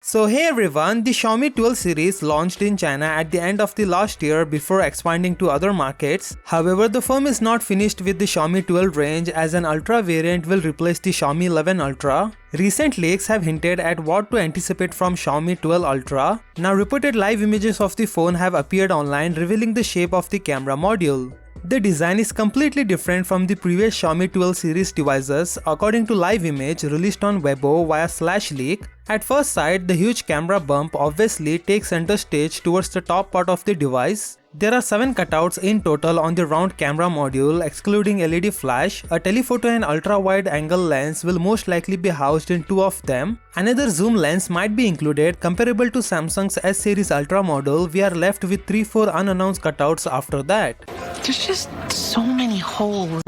So hey everyone, the Xiaomi 12 series launched in China at the end of the last year before expanding to other markets. However, the firm is not finished with the Xiaomi 12 range, as an Ultra variant will replace the Xiaomi 11 Ultra. Recent leaks have hinted at what to anticipate from Xiaomi 12 Ultra. Now reported live images of the phone have appeared online, revealing the shape of the camera module. The design is completely different from the previous Xiaomi 12 series devices, according to live image released on Weibo via /leak. At first sight, the huge camera bump obviously takes center stage towards the top part of the device. There are 7 cutouts in total on the round camera module, excluding LED flash. A telephoto and ultra-wide angle lens will most likely be housed in 2 of them. Another zoom lens might be included. Comparable to Samsung's S series Ultra model, we are left with 3-4 unannounced cutouts after that. There's just so many holes.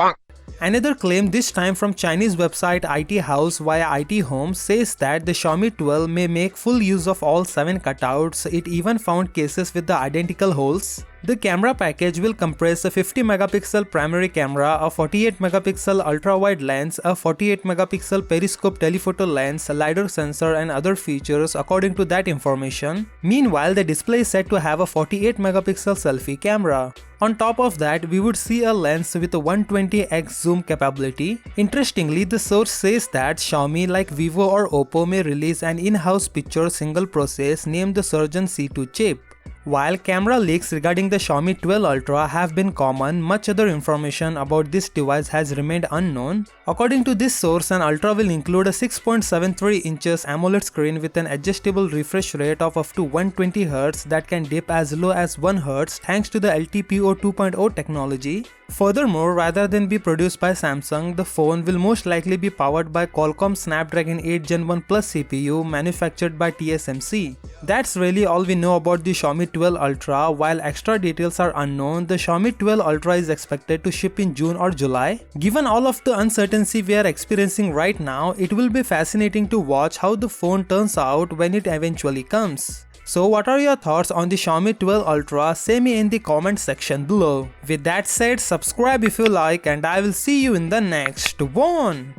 Another claim, this time from Chinese website IT House via IT Home, says that the Xiaomi 12 may make full use of all 7 cutouts. It even found cases with the identical holes. The camera package will compress a 50 megapixel primary camera, a 48 megapixel ultra-wide lens, a 48 megapixel periscope telephoto lens, a LiDAR sensor and other features according to that information. Meanwhile, the display is said to have a 48 megapixel selfie camera. On top of that, we would see a lens with a 120x zoom capability. Interestingly, the source says that Xiaomi, like Vivo or Oppo, may release an in-house picture single process named the Surgeon C2 chip. While camera leaks regarding the Xiaomi 12 Ultra have been common, much other information about this device has remained unknown. According to this source, an Ultra will include a 6.73 inches AMOLED screen with an adjustable refresh rate of up to 120Hz that can dip as low as 1Hz thanks to the LTPO 2.0 technology. Furthermore, rather than be produced by Samsung, the phone will most likely be powered by Qualcomm Snapdragon 8 Gen 1 Plus CPU manufactured by TSMC. That's really all we know about the Xiaomi 12 Ultra. While extra details are unknown, the Xiaomi 12 Ultra is expected to ship in June or July. Given all of the uncertainty we are experiencing right now, it will be fascinating to watch how the phone turns out when it eventually comes. So what are your thoughts on the Xiaomi 12 Ultra? Say me in the comment section below. With that said, subscribe if you like, and I will see you in the next one.